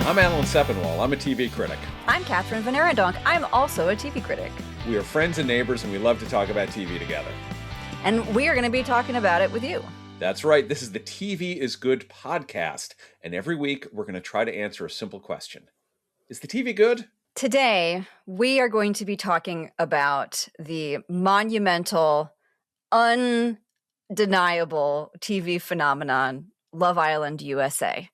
I'm Alan Sepinwall. I'm a TV critic. I'm Kathryn VanArendonk. I'm also a TV critic. We are friends and neighbors, and we love to talk about TV together. And we are going to be talking about it with you. That's right. This is the TV is Good podcast. And every week, we're going to try to answer a simple question. Is the TV good? Today, we are going to be talking about the monumental, undeniable TV phenomenon, Love Island USA.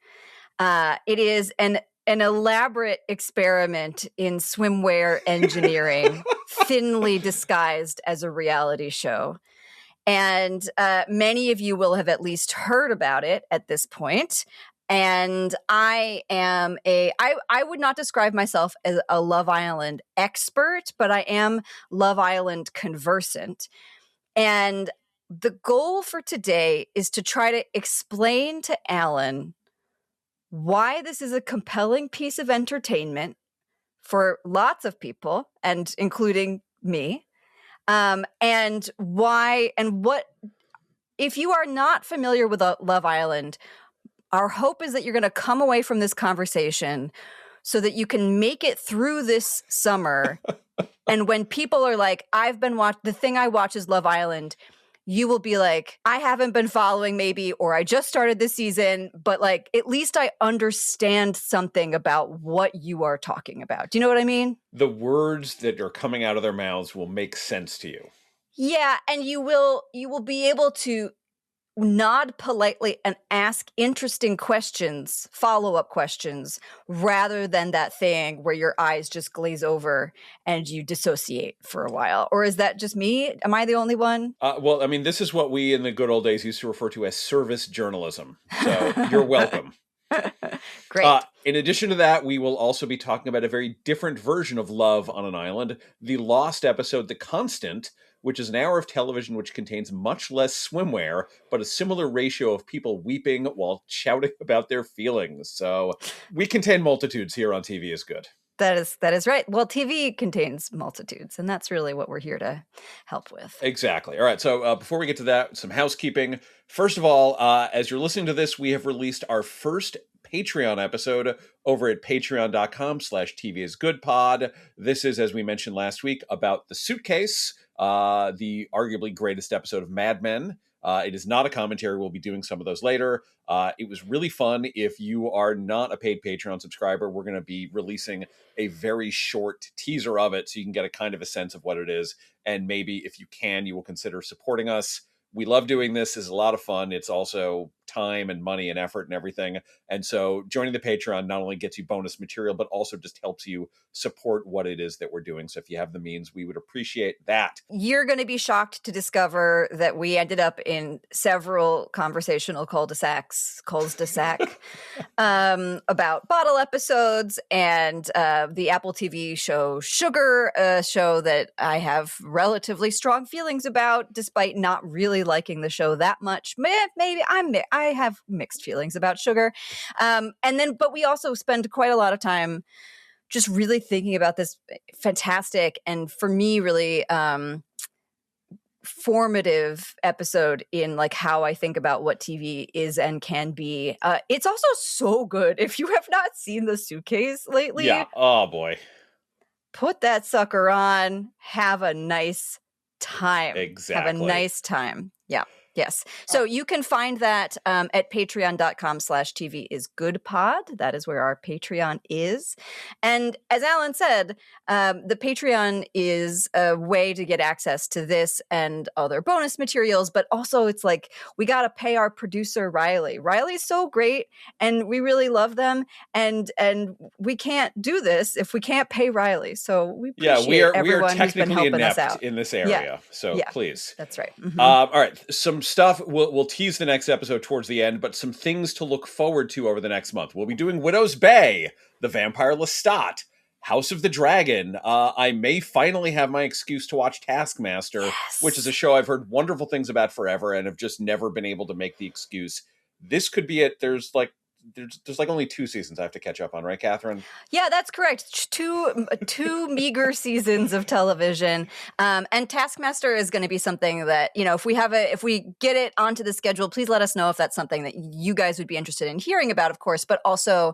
It is an elaborate experiment in swimwear engineering, thinly disguised as a reality show. And many of you will have at least heard about it at this point. And I would not describe myself as a Love Island expert, but I am Love Island conversant. And the goal for today is to try to explain to Alan why this is a compelling piece of entertainment for lots of people, and including me, and why and what. If you are not familiar with Love Island, our hope is that you're going to come away from this conversation so that you can make it through this summer. And when people are like, the thing I watch is Love Island, you will be like, I haven't been following maybe, or I just started this season, but like, at least I understand something about what you are talking about. Do you know what I mean? The words that are coming out of their mouths will make sense to you. Yeah, and you will be able to nod politely and ask interesting questions, follow-up questions, rather than that thing where your eyes just glaze over and you dissociate for a while. Or is that just me? Am I the only one? Well, I mean, this is what we in the good old days used to refer to as service journalism. So you're welcome. Great. In addition to that, we will also be talking about a very different version of Love on an Island, the lost episode, The Constant, which is an hour of television which contains much less swimwear, but a similar ratio of people weeping while shouting about their feelings. So we contain multitudes here on TV is Good. That is right. Well, TV contains multitudes, and that's really what we're here to help with. Exactly. All right. So before we get to that, some housekeeping. First of all, as you're listening to this, we have released our first Patreon episode over at patreon.com/TVIsGoodPod. This is, as we mentioned last week, about The Suitcase, the arguably greatest episode of Mad Men. It is not a commentary. We'll be doing some of those later. It was really fun. If you are not a paid Patreon subscriber, we're going to be releasing a very short teaser of it so you can get a kind of a sense of what it is. And maybe if you can, you will consider supporting us. We love doing this. It's a lot of fun. It's also time and money and effort and everything. And so joining the Patreon not only gets you bonus material, but also just helps you support what it is that we're doing. So if you have the means, we would appreciate that. You're going to be shocked to discover that we ended up in several conversational cul-de-sac about bottle episodes and the Apple TV show Sugar, a show that I have relatively strong feelings about, despite not really liking the show that much. Maybe I have mixed feelings about Sugar. But we also spend quite a lot of time just really thinking about this fantastic and, for me, really formative episode in like how I think about what TV is and can be. It's also so good. If you have not seen The Suitcase lately, yeah. Oh boy, put that sucker on. Have a nice time. Exactly. Have a nice time. Yeah. Yes. So you can find that at patreon.com/TVIsGoodPod. That is where our Patreon is. And as Alan said, the Patreon is a way to get access to this and other bonus materials, but also it's like we got to pay our producer, Riley. Riley's so great and we really love them. And we can't do this if we can't pay Riley. So we appreciate everyone who's been helping us out in this area. So please. That's right. Mm-hmm. All right. Some stuff. We'll tease the next episode towards the end, but some things to look forward to over the next month. We'll be doing Widow's Bay, The Vampire Lestat, House of the Dragon. I may finally have my excuse to watch Taskmaster, which is a show I've heard wonderful things about forever and have just never been able to make the excuse. This could be it. There's only 2 seasons I have to catch up on, right, Kathryn? Yeah, that's correct. Two meager seasons of television. And Taskmaster is going to be something that, if we get it onto the schedule, please let us know if that's something that you guys would be interested in hearing about, of course, but also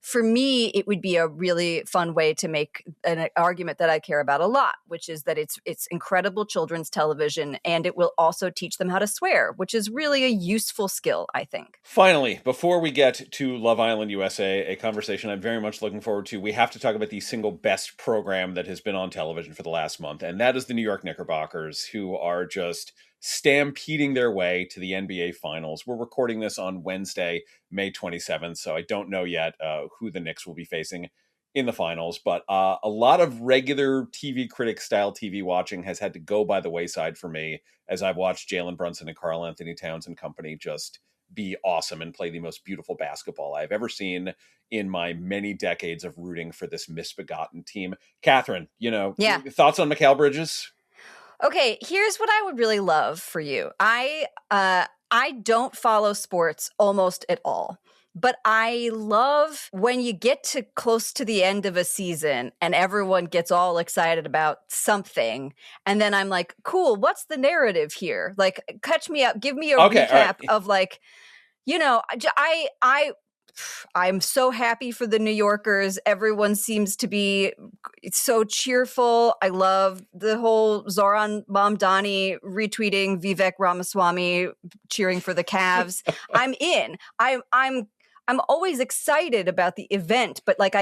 for me, it would be a really fun way to make an argument that I care about a lot, which is that it's incredible children's television, and it will also teach them how to swear, which is really a useful skill, I think. Finally, before we get to Love Island USA, a conversation I'm very much looking forward to, we have to talk about the single best program that has been on television for the last month, and that is the New York Knickerbockers, who are just stampeding their way to the NBA Finals. We're recording this on Wednesday, May 27th, so I don't know yet who the Knicks will be facing in the finals, but a lot of regular TV critic style TV watching has had to go by the wayside for me as I've watched Jalen Brunson and Karl Anthony Towns and company just be awesome and play the most beautiful basketball I've ever seen in my many decades of rooting for this misbegotten team. Kathryn, thoughts on Mikal Bridges? Okay, here's what I would really love for you. I don't follow sports almost at all, but I love when you get to close to the end of a season and everyone gets all excited about something, and then I'm like, cool, what's the narrative here? Like, catch me up, give me a recap of like, I'm so happy for the New Yorkers. Everyone seems to be so cheerful. I love the whole Zoran Mamdani retweeting Vivek Ramaswamy cheering for the Cavs. I'm in. I'm always excited about the event, but like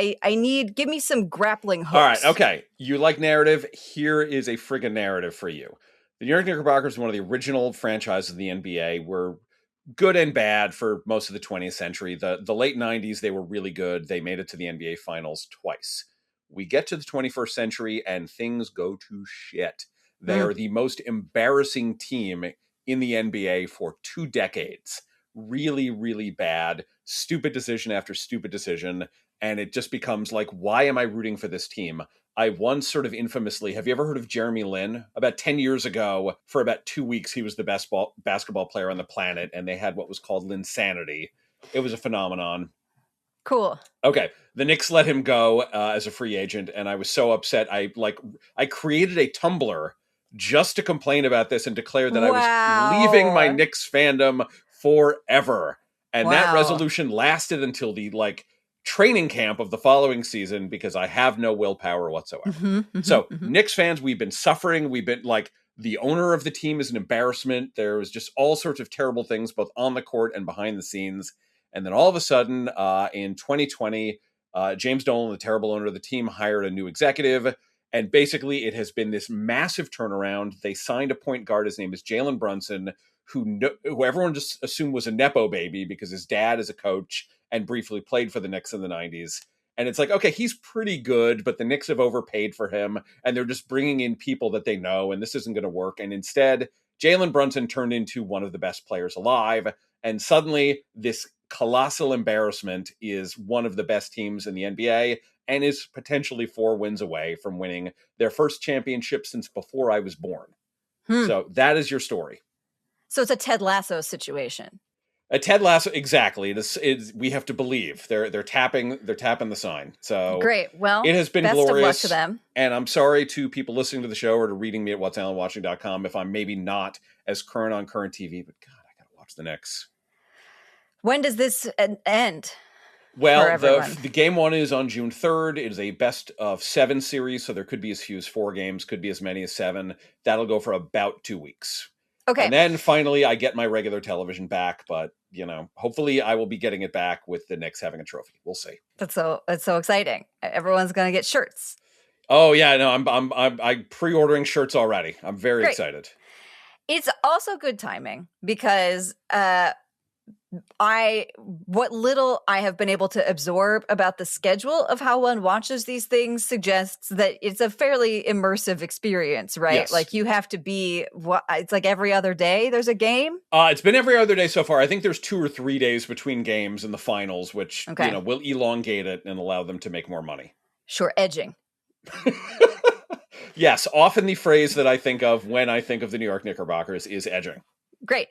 give me some grappling hooks. All right, okay. You like narrative. Here is a friggin' narrative for you. The New York Knickerbockers, one of the original franchises of the NBA, were good and bad for most of the 20th century. The late 90s, they were really good. They made it to the NBA Finals twice. We get to the 21st century and things go to shit. They are the most embarrassing team in the NBA for 2 decades. Really, really bad. Stupid decision after stupid decision. And it just becomes like, why am I rooting for this team? I once sort of infamously, have you ever heard of Jeremy Lin? About 10 years ago, for about 2 weeks, he was the best basketball player on the planet, and they had what was called Linsanity. It was a phenomenon. Cool. Okay, the Knicks let him go as a free agent, and I was so upset. I created a Tumblr just to complain about this and declare that I was leaving my Knicks fandom forever. And that resolution lasted until the training camp of the following season because I have no willpower whatsoever. Knicks fans, we've been suffering. We've been the owner of the team is an embarrassment. There was just all sorts of terrible things, both on the court and behind the scenes. And then all of a sudden, in 2020, James Dolan, the terrible owner of the team, hired a new executive. And basically, it has been this massive turnaround. They signed a point guard. His name is Jalen Brunson, who everyone just assumed was a Nepo baby because his dad is a coach and briefly played for the Knicks in the 90s. And it's like, okay, he's pretty good, but the Knicks have overpaid for him, and they're just bringing in people that they know, and this isn't going to work. And instead, Jalen Brunson turned into one of the best players alive, and suddenly this colossal embarrassment is one of the best teams in the NBA and is potentially 4 wins away from winning their first championship since before I was born. So that is your story. So it's a Ted Lasso situation. A Ted Lasso, exactly. We have to believe they're tapping the sign. So great. Well, it has been best glorious. Of luck to them. And I'm sorry to people listening to the show or to reading me at whatsalanwatching.com if I'm maybe not as current on current TV. But God, I gotta watch the Knicks. When does this end? Well, the game 1 is on June 3rd. It is a best of 7 series, so there could be as few as 4 games, could be as many as 7. That'll go for about 2 weeks. Okay. And then finally I get my regular television back, but hopefully I will be getting it back with the Knicks having a trophy. We'll see. That's so exciting. Everyone's going to get shirts. Oh yeah, no, I'm pre-ordering shirts already. I'm very excited. It's also good timing because what little I have been able to absorb about the schedule of how one watches these things suggests that it's a fairly immersive experience, right? Yes. Like you have to be it's like every other day there's a game. It's been every other day so far. I think there's 2 or 3 days between games in the finals, which will elongate it and allow them to make more money. Sure, edging. Yes, often the phrase that I think of when I think of the New York Knickerbockers is edging. Great.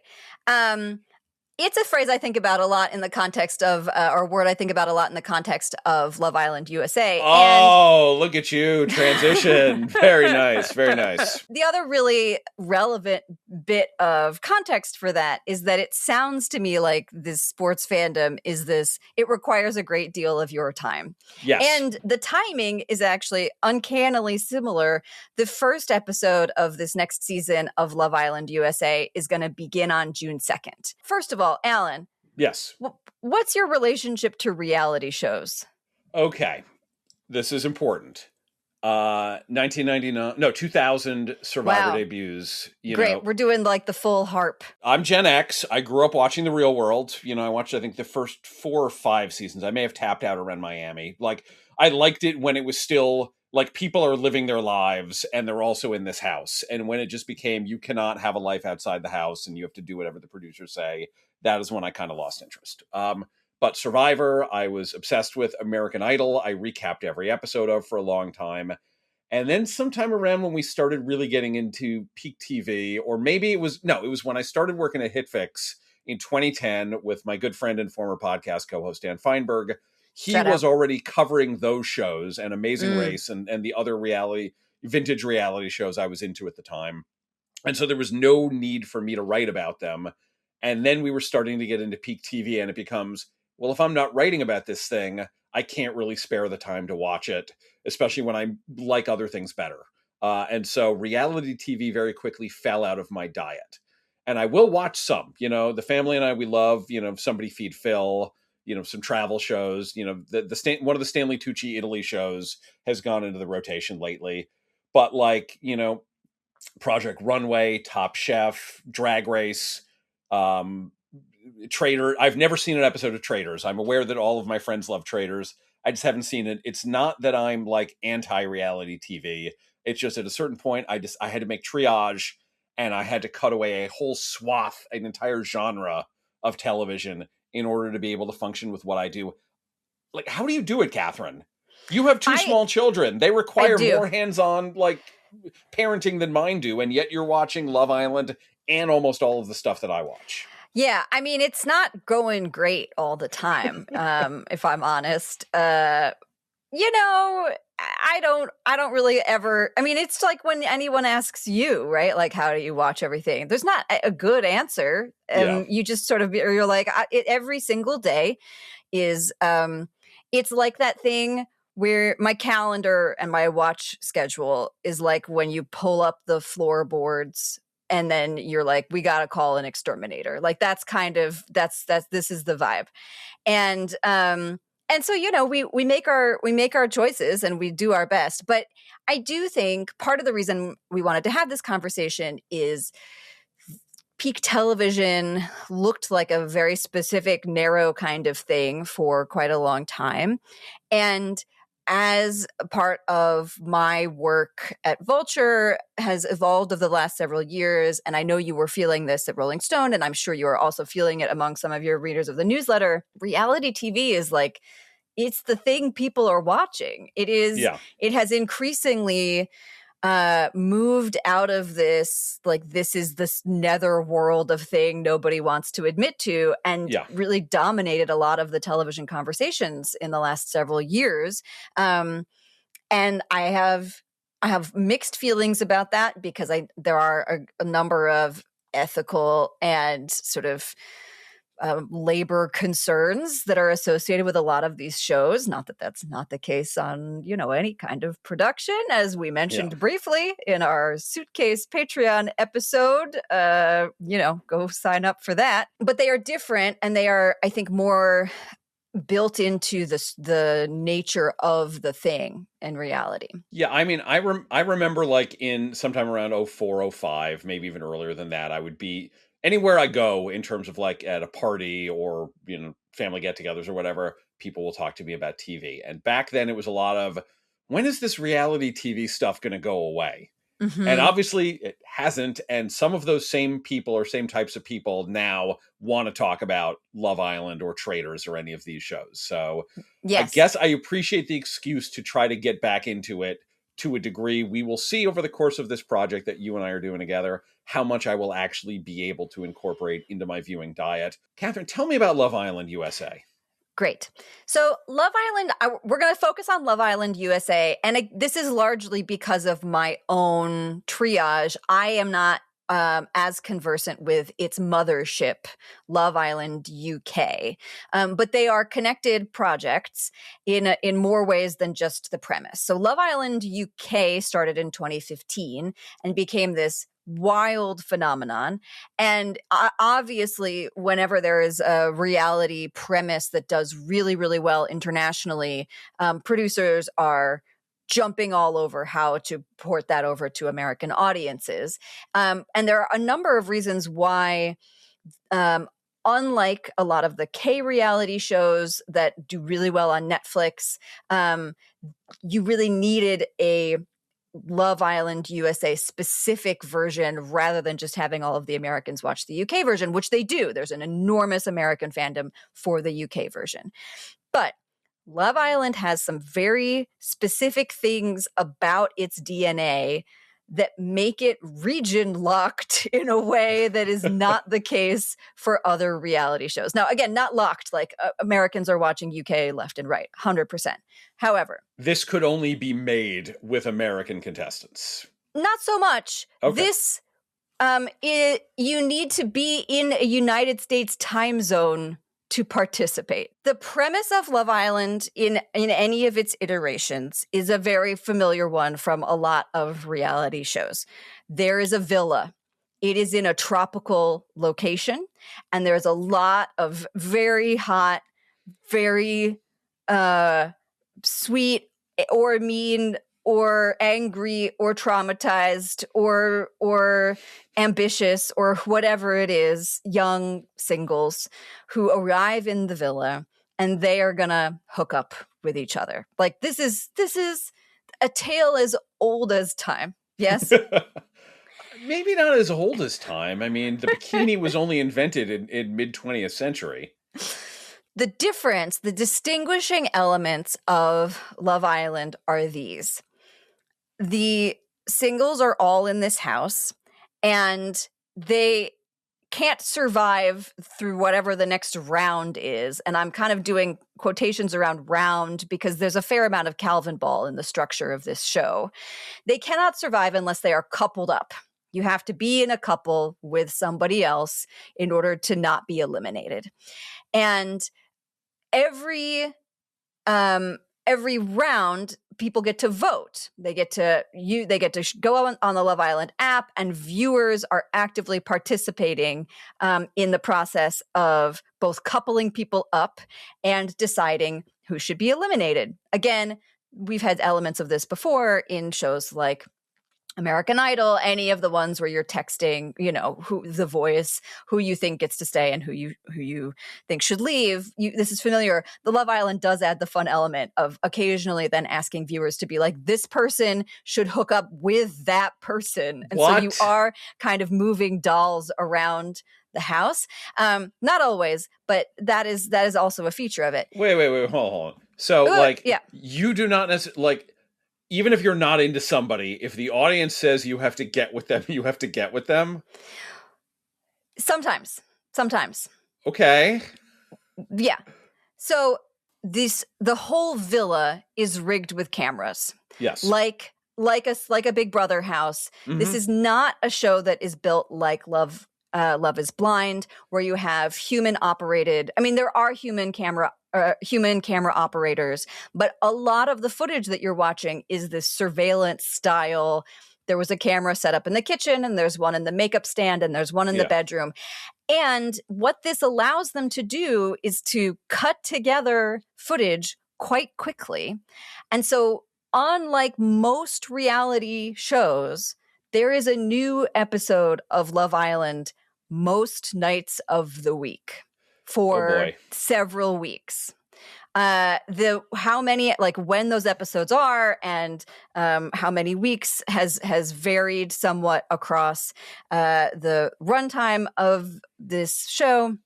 It's a phrase I think about a lot in the context of, or word I think about a lot in the context of Love Island USA. Oh, look at you. Transition. Very nice. Very nice. The other really relevant bit of context for that is that it sounds to me like this sports fandom it requires a great deal of your time. Yes. And the timing is actually uncannily similar. The first episode of this next season of Love Island USA is going to begin on June 2nd. First of all, Alan. Yes. What's your relationship to reality shows? Okay. This is important. 2000 Survivor debuts. Great. We're doing like the full harp. I'm Gen X. I grew up watching The Real World. I watched, I think, the first 4 or 5 seasons. I may have tapped out around Miami. Like, I liked it when it was still like people are living their lives and they're also in this house. And when it just became, you cannot have a life outside the house and you have to do whatever the producers say, that is when I kind of lost interest. But Survivor, I was obsessed with. American Idol, I recapped every episode of for a long time. And then sometime around when we started really getting into peak TV, or maybe it was when I started working at HitFix in 2010 with my good friend and former podcast co-host Dan Feinberg. He was already covering those shows and Amazing Race and the other vintage reality shows I was into at the time. And so there was no need for me to write about them. And then we were starting to get into peak TV and it becomes, well, if I'm not writing about this thing, I can't really spare the time to watch it, especially when I like other things better. And so reality TV very quickly fell out of my diet. And I will watch some, the family and I, we love, Somebody Feed Phil, some travel shows, one of the Stanley Tucci Italy shows has gone into the rotation lately. But like, Project Runway, Top Chef, Drag Race, Trader. I've never seen an episode of Traders. I'm aware that all of my friends love Traders. I just haven't seen it. It's not that I'm like anti-reality TV. It's just at a certain point, I had to make triage and I had to cut away a whole swath, an entire genre of television in order to be able to function with what I do. Like, how do you do it, Kathryn? You have 2 small children. They require more hands-on, like, parenting than mine do. And yet you're watching Love Island and almost all of the stuff that I watch. Yeah, I mean, it's not going great all the time, if I'm honest. I don't really ever, I mean, it's like when anyone asks you, right? Like, how do you watch everything? There's not a good answer. And you just sort of, you're like, every single day is, it's like that thing where my calendar and my watch schedule is like when you pull up the floorboards and then you're like, we got to call an exterminator. Like this is the vibe. And so, we make our choices and we do our best. But I do think part of the reason we wanted to have this conversation is peak television looked like a very specific, narrow kind of thing for quite a long time. And as a part of my work at Vulture has evolved over the last several years, and I know you were feeling this at Rolling Stone, and I'm sure you are also feeling it among some of your readers of the newsletter, reality TV is like, it's the thing people are watching. It is, It has increasingly moved out of this, like, this is this nether world of thing nobody wants to admit to, and really dominated a lot of the television conversations in the last several years. And I have mixed feelings about that because there are a number of ethical and sort of labor concerns that are associated with a lot of these shows. Not that that's not the case on, any kind of production, as we mentioned briefly in our Suitcase Patreon episode. Go sign up for that. But they are different, and they are, I think, more built into the nature of the thing in reality. Yeah, I mean, I remember like in sometime around 04, 05, maybe even earlier than that, I would be anywhere I go in terms of like at a party or, family get-togethers or whatever, people will talk to me about TV. And back then it was a lot of, when is this reality TV stuff going to go away? Mm-hmm. And obviously it hasn't. And some of those same people or same types of people now want to talk about Love Island or Traders or any of these shows. So I guess I appreciate the excuse to try to get back into it to a degree. We will see over the course of this project that you and I are doing together how much I will actually be able to incorporate into my viewing diet. Kathryn, tell me about Love Island USA. Great. So Love Island, we're going to focus on Love Island USA. And this is largely because of my own triage. I am not as conversant with its mothership, Love Island UK. But they are connected projects in more ways than just the premise. So Love Island UK started in 2015 and became this wild phenomenon. And obviously, whenever there is a reality premise that does really, really well internationally, producers are jumping all over how to port that over to American audiences. And there are a number of reasons why, unlike a lot of the K reality shows that do really well on Netflix, you really needed a Love Island USA specific version rather than just having all of the Americans watch the UK version, which they do. There's an enormous American fandom for the UK version. But Love Island has some very specific things about its DNA that make it region locked in a way that is not the case for other reality shows. Now, again, not locked, like Americans are watching UK left and right, 100%. However, this could only be made with American contestants. Not so much. Okay. This, you need to be in a United States time zone to participate. The premise of Love Island in any of its iterations is a very familiar one from a lot of reality shows. There is a villa. It is in a tropical location, and there's a lot of very hot, very sweet or mean or angry or traumatized or ambitious or whatever it is, young singles who arrive in the villa and they are gonna hook up with each other. Like this is a tale as old as time. Yes? Maybe not as old as time. I mean, the bikini was only invented in mid-20th century. The difference, the distinguishing elements of Love Island are these. The singles are all in this house, and they can't survive through whatever the next round is. And I'm kind of doing quotations around round because there's a fair amount of Calvin ball in the structure of this show. They cannot survive unless they are coupled up. You have to be in a couple with somebody else in order to not be eliminated. And every round, people get to vote. They get to go on the Love Island app, and viewers are actively participating in the process of both coupling people up and deciding who should be eliminated. Again, we've had elements of this before in shows like American Idol, any of the ones where you're texting, who The Voice, who you think gets to stay and who you think should leave. This is familiar. The Love Island does add the fun element of occasionally then asking viewers to be like, this person should hook up with that person. And What? So you are kind of moving dolls around the house. Not always, but that is also a feature of it. Wait, hold on. So you do not necessarily even if you're not into somebody, if the audience says you have to get with them, you have to get with them? Sometimes. Okay. Yeah. So the whole villa is rigged with cameras. Yes. Like a Big Brother house. Mm-hmm. This is not a show that is built like Love is Blind, where you have human operated. I mean, there are human camera operators, but a lot of the footage that you're watching is this surveillance style. There was a camera set up in the kitchen, and there's one in the makeup stand, and there's one in the bedroom. And what this allows them to do is to cut together footage quite quickly. And so, unlike most reality shows, there is a new episode of Love Island most nights of the week for several weeks. How many, when those episodes are and how many weeks has varied somewhat across the runtime of this show.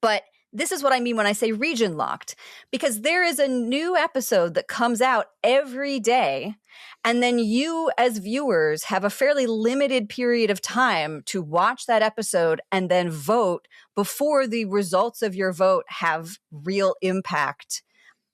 But this is what I mean when I say region locked, because there is a new episode that comes out every day. And then you, as viewers, have a fairly limited period of time to watch that episode and then vote before the results of your vote have real impact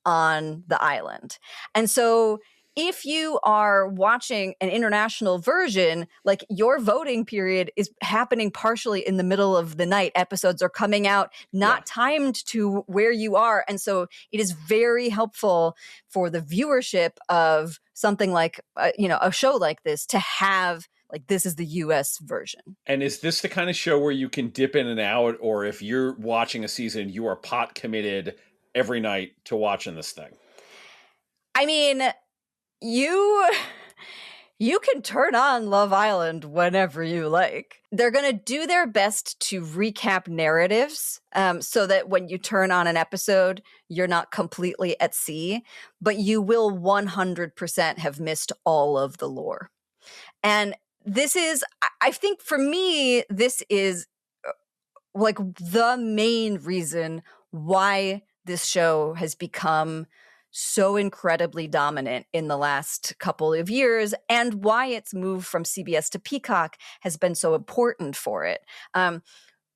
on the island. And so if you are watching an international version, like your voting period is happening partially in the middle of the night. Episodes are coming out not timed to where you are. And so it is very helpful for the viewership of something like, a show like this to have, like, this is the US version. And is this the kind of show where you can dip in and out, or if you're watching a season, you are pot committed every night to watching this thing? I mean, you can turn on Love Island whenever you like. They're going to do their best to recap narratives so that when you turn on an episode, you're not completely at sea, but you will 100% have missed all of the lore. And this is, I think for me, this is like the main reason why this show has become so incredibly dominant in the last couple of years, and why its move from CBS to Peacock has been so important for it.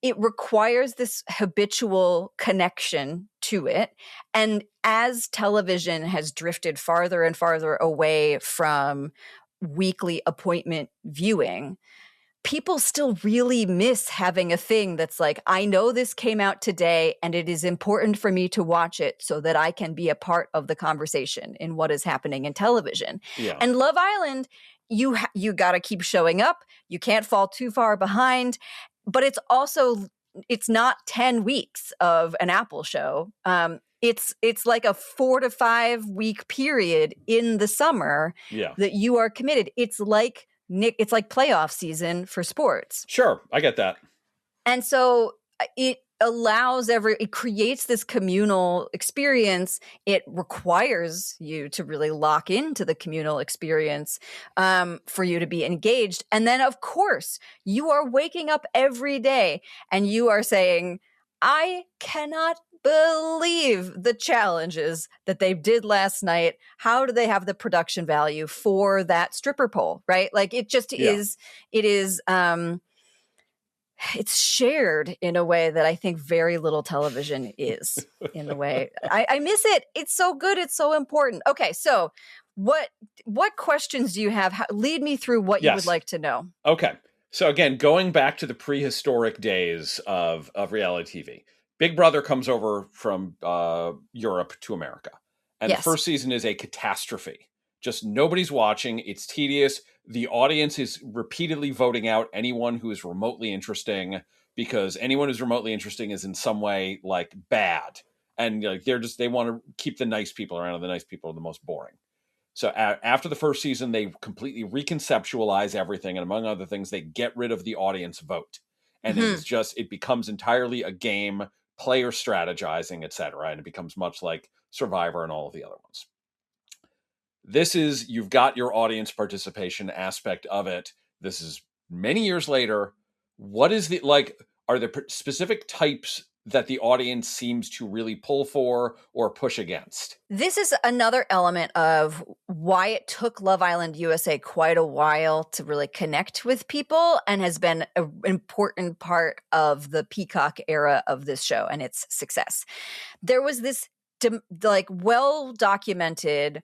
It requires this habitual connection to it. And as television has drifted farther and farther away from weekly appointment viewing, people still really miss having a thing that's like, I know this came out today and it is important for me to watch it so that I can be a part of the conversation in what is happening in television. Yeah. And Love Island, you got to keep showing up. You can't fall too far behind, but it's not 10 weeks of an Apple show. It's like a 4 to 5 week period in the summer that you are committed. It's like playoff season for sports. Sure, I get that. And so it creates this communal experience. It requires you to really lock into the communal experience for you to be engaged. And then, of course, you are waking up every day and you are saying, I cannot believe the challenges that they did last night. How do they have the production value for that stripper pole, right? Like it just is, it's shared in a way that I think very little television is in the way. I miss it. It's so good. It's so important. Okay. So what questions do you have? Lead me through what you would like to know. Okay. So again, going back to the prehistoric days of reality TV, Big Brother comes over from Europe to America. And the first season is a catastrophe. Just nobody's watching. It's tedious. The audience is repeatedly voting out anyone who is remotely interesting, because anyone who's remotely interesting is in some way like bad. And like they want to keep the nice people around, and the nice people are the most boring. So after the first season, they completely reconceptualize everything. And among other things, they get rid of the audience vote. And it becomes entirely a game, player strategizing, etc. And it becomes much like Survivor and all of the other ones. You've got your audience participation aspect of it. This is many years later. What is are there specific types that the audience seems to really pull for or push against? This is another element of why it took Love Island USA quite a while to really connect with people, and has been an important part of the Peacock era of this show and its success. There was this well-documented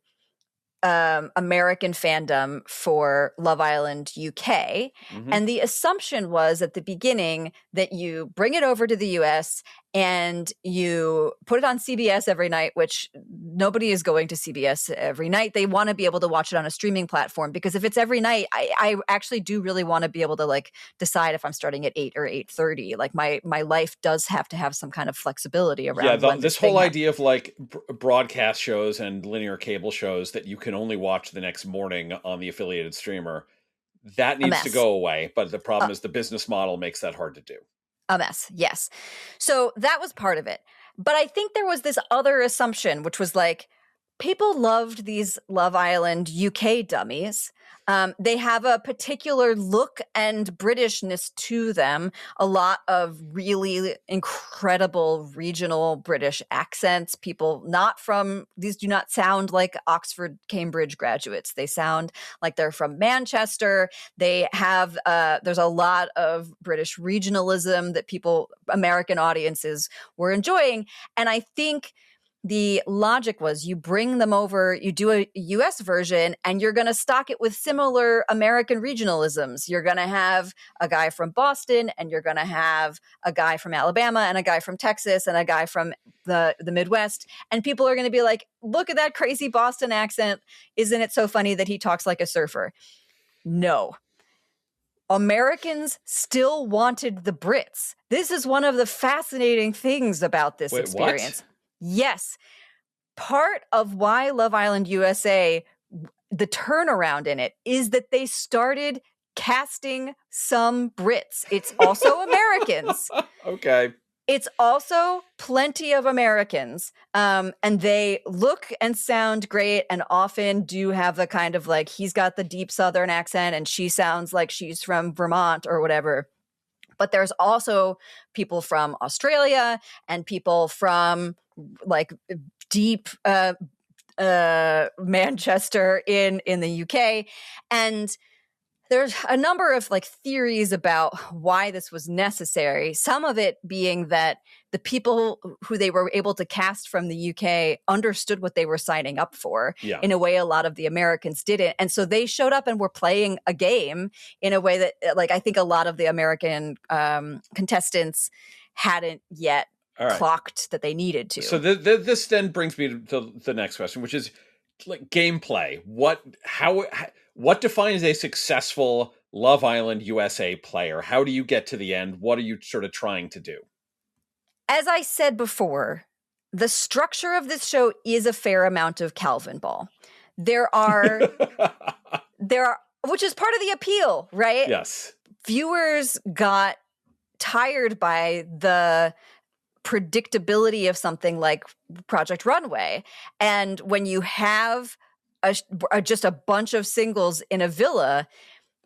American fandom for Love Island UK. And the assumption was at the beginning that you bring it over to the US and you put it on CBS every night, which nobody is going to CBS every night. They want to be able to watch it on a streaming platform, because if it's every night, I actually do really want to be able to decide if I'm starting at 8 or 8:30. Like my life does have to have some kind of flexibility around. Yeah, this whole idea of broadcast shows and linear cable shows that you can only watch the next morning on the affiliated streamer, that needs to go away. But the problem is the business model makes that hard to do. A mess, yes. So that was part of it. But I think there was this other assumption, which was people loved these Love Island UK dummies. They have a particular look and Britishness to them, a lot of really incredible regional British accents. People not from, these do not sound like Oxford, Cambridge graduates. They sound like they're from Manchester. They have, there's a lot of British regionalism that American audiences were enjoying. And I think the logic was you bring them over, you do a US version, and you're going to stock it with similar American regionalisms. You're going to have a guy from Boston, and you're going to have a guy from Alabama, and a guy from Texas, and a guy from the Midwest. And people are going to be like, look at that crazy Boston accent. Isn't it so funny that he talks like a surfer? No. Americans still wanted the Brits. This is one of the fascinating things about this experience. What? Yes. Part of why Love Island USA, the turnaround in it, is that they started casting some Brits. It's also Americans. Okay. It's also plenty of Americans. And they look and sound great and often do have the kind of like, he's got the deep Southern accent and she sounds like she's from Vermont or whatever. But there's also people from Australia and people from like deep Manchester in the UK. And there's a number of like theories about why this was necessary. Some of it being that the people who they were able to cast from the UK understood what they were signing up for in a way a lot of the Americans didn't. And so they showed up and were playing a game in a way that like I think a lot of the American contestants hadn't yet clocked that they needed to. So this then brings me to the next question, which is like gameplay. What defines a successful Love Island USA player? How do you get to the end? What are you sort of trying to do? As I said before, the structure of this show is a fair amount of Calvin Ball. There are, which is part of the appeal, right? Yes. Viewers got tired by the predictability of something like Project Runway. And when you have just a bunch of singles in a villa,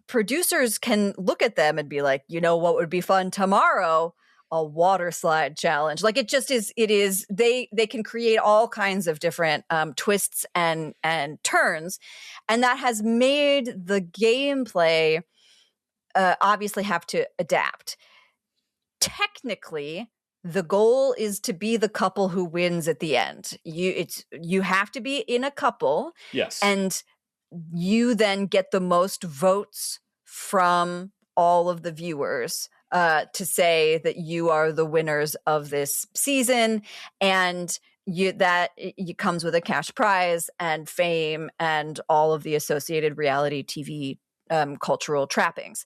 producers can look at them and be like, you know what would be fun tomorrow? A water slide challenge. Like it is, they can create all kinds of different twists and turns. And that has made the gameplay obviously have to adapt. Technically, the goal is to be the couple who wins at the end. You have to be in a couple. Yes. And you then get the most votes from all of the viewers to say that you are the winners of this season. And it comes with a cash prize and fame and all of the associated reality TV cultural trappings.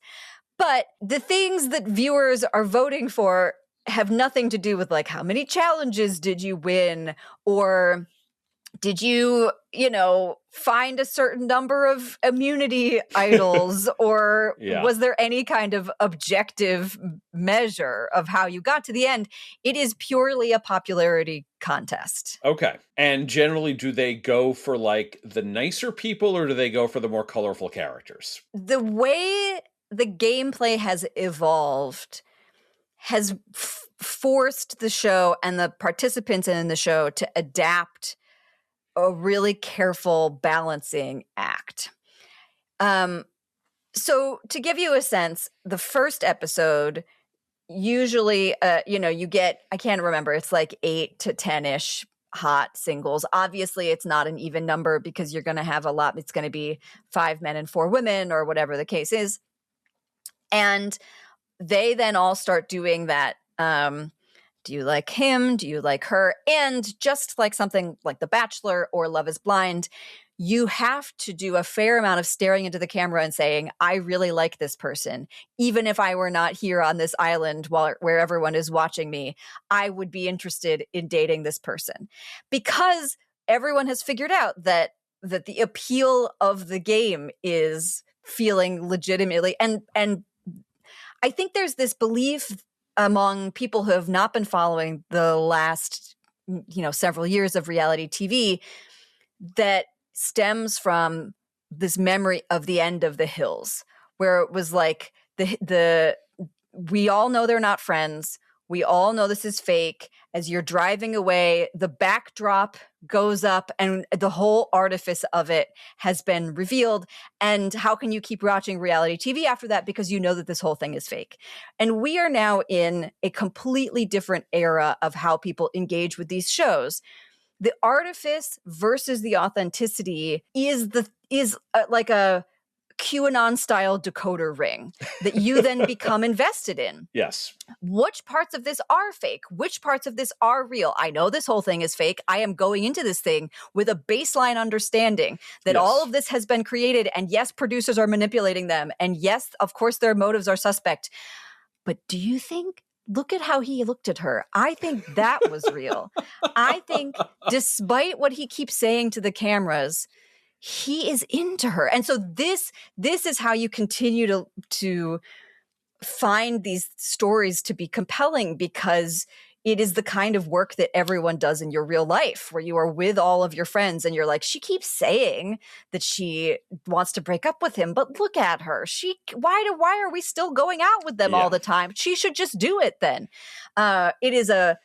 But the things that viewers are voting for have nothing to do with like how many challenges did you win, or did you find a certain number of immunity idols, or was there any kind of objective measure of how you got to the end? It is purely a popularity contest. Okay. And generally, do they go for like the nicer people, or do they go for the more colorful characters? The way the gameplay has evolved has forced the show and the participants in the show to adapt a really careful balancing act. So to give you a sense, the first episode, usually, you get, I can't remember, it's like 8 to 10-ish hot singles. Obviously, it's not an even number because you're going to have a lot. It's going to be 5 men and 4 women or whatever the case is. And they then all start doing that. Do you like him? Do you like her? And just like something like The Bachelor or Love is Blind, you have to do a fair amount of staring into the camera and saying, I really like this person. Even if I were not here on this island where everyone is watching me, I would be interested in dating this person. Because everyone has figured out that the appeal of the game is feeling legitimately. And I think there's this belief among people who have not been following the last, several years of reality TV that stems from this memory of the end of The Hills, where it was like we all know they're not friends. We all know this is fake. As you're driving away, the backdrop goes up and the whole artifice of it has been revealed. And how can you keep watching reality TV after that? Because you know that this whole thing is fake. And we are now in a completely different era of how people engage with these shows. The artifice versus the authenticity is like a QAnon style decoder ring that you then become invested in. Yes. Which parts of this are fake? Which parts of this are real? I know this whole thing is fake. I am going into this thing with a baseline understanding that all of this has been created. And yes, producers are manipulating them. And yes, of course, their motives are suspect. But do you think, look at how he looked at her. I think that was real. I think despite what he keeps saying to the cameras, he is into her. And so this is how you continue to find these stories to be compelling, because it is the kind of work that everyone does in your real life, where you are with all of your friends and you're like, she keeps saying that she wants to break up with him, but look at her. Why are we still going out with them all the time? She should just do it then. It is a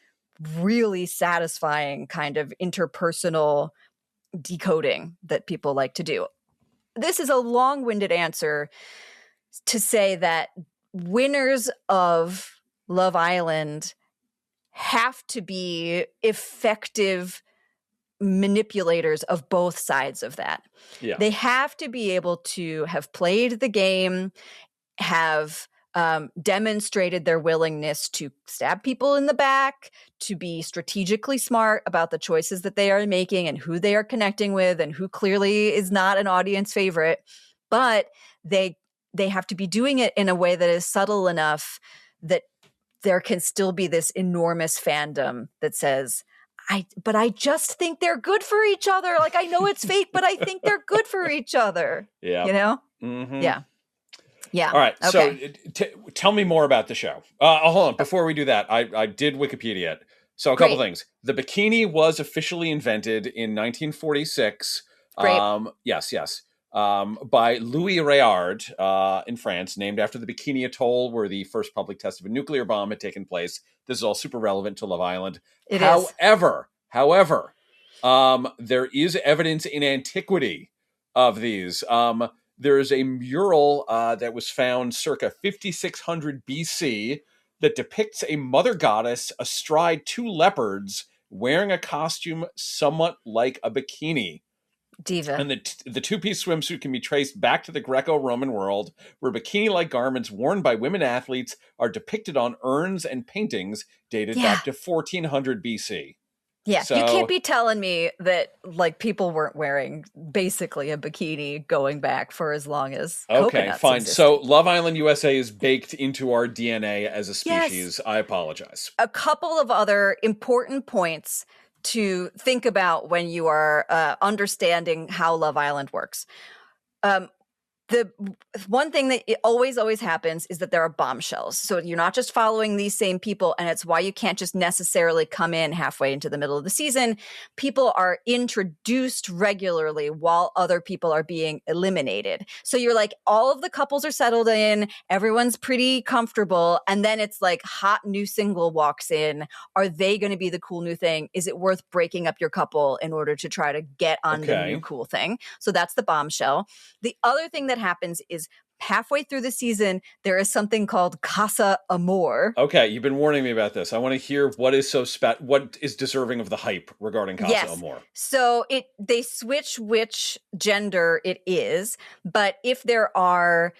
really satisfying kind of interpersonal decoding that people like to do. This is a long-winded answer to say that winners of Love Island have to be effective manipulators of both sides of that. Yeah. They have to be able to have played the game, have demonstrated their willingness to stab people in the back, to be strategically smart about the choices that they are making and who they are connecting with and who clearly is not an audience favorite. But they have to be doing it in a way that is subtle enough that there can still be this enormous fandom that says, but I just think they're good for each other. Like, I know it's fake, but I think they're good for each other. Yeah. You know? Mm-hmm. Yeah. Yeah. All right. Okay. So tell me more about the show. Hold on. Before we do that, I did Wikipedia it. So a couple things. The bikini was officially invented in 1946. Great. Yes. By Louis Réard in France, named after the Bikini Atoll, where the first public test of a nuclear bomb had taken place. This is all super relevant to Love Island. However, there is evidence in antiquity of these. There is a mural that was found circa 5600 BC that depicts a mother goddess astride two leopards wearing a costume somewhat like a bikini. Diva. And the two-piece swimsuit can be traced back to the Greco-Roman world, where bikini-like garments worn by women athletes are depicted on urns and paintings dated back to 1400 BC. Yeah, so, you can't be telling me that like people weren't wearing basically a bikini going back for as long as okay, fine. Existed. So Love Island USA is baked into our DNA as a species. Yes. I apologize. A couple of other important points to think about when you are understanding how Love Island works. The one thing that always happens is that there are bombshells. So you're not just following these same people, and it's why you can't just necessarily come in halfway into the middle of the season. People are introduced regularly while other people are being eliminated. So you're like, all of the couples are settled in, everyone's pretty comfortable, and then it's like hot new single walks in. Are they going to be the cool new thing? Is it worth breaking up your couple in order to try to get on the new cool thing? So that's the bombshell. The other thing that happens is halfway through the season, there is something called Casa Amor. Okay, you've been warning me about this. I want to hear what is what is deserving of the hype regarding Casa Amor. So they switch which gender it is, but if there are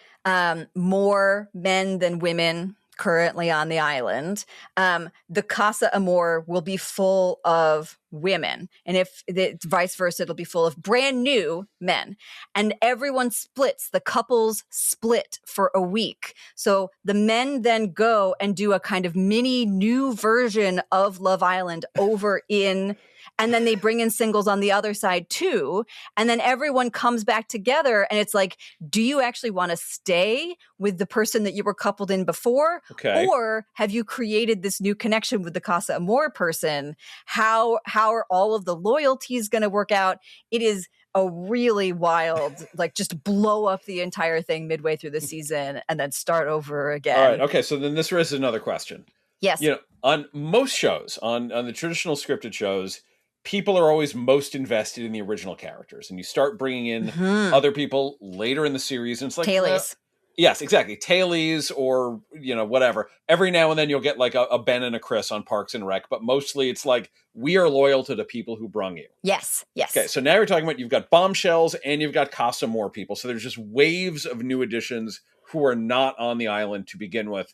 more men than women currently on the island, the Casa Amor will be full of women. And if it's vice versa, it'll be full of brand new men. And everyone splits. The couples split for a week. So the men then go and do a kind of mini new version of Love Island over in... And then they bring in singles on the other side too. And then everyone comes back together and it's like, do you actually want to stay with the person that you were coupled in before? Okay. Or have you created this new connection with the Casa Amor person? How how are all of the loyalties going to work out? It is a really wild, like just blow up the entire thing midway through the season and then start over again. All right. Okay. So then this raises another question. Yes. On most shows, on the traditional scripted shows, people are always most invested in the original characters, and you start bringing in other people later in the series, and it's like tailies. Yes, exactly. Tailies or, whatever. Every now and then you'll get like a Ben and a Chris on Parks and Rec, but mostly it's like, we are loyal to the people who brung you. Yes. Okay, so now you're talking about, you've got bombshells and you've got Casa More people. So there's just waves of new additions who are not on the island to begin with.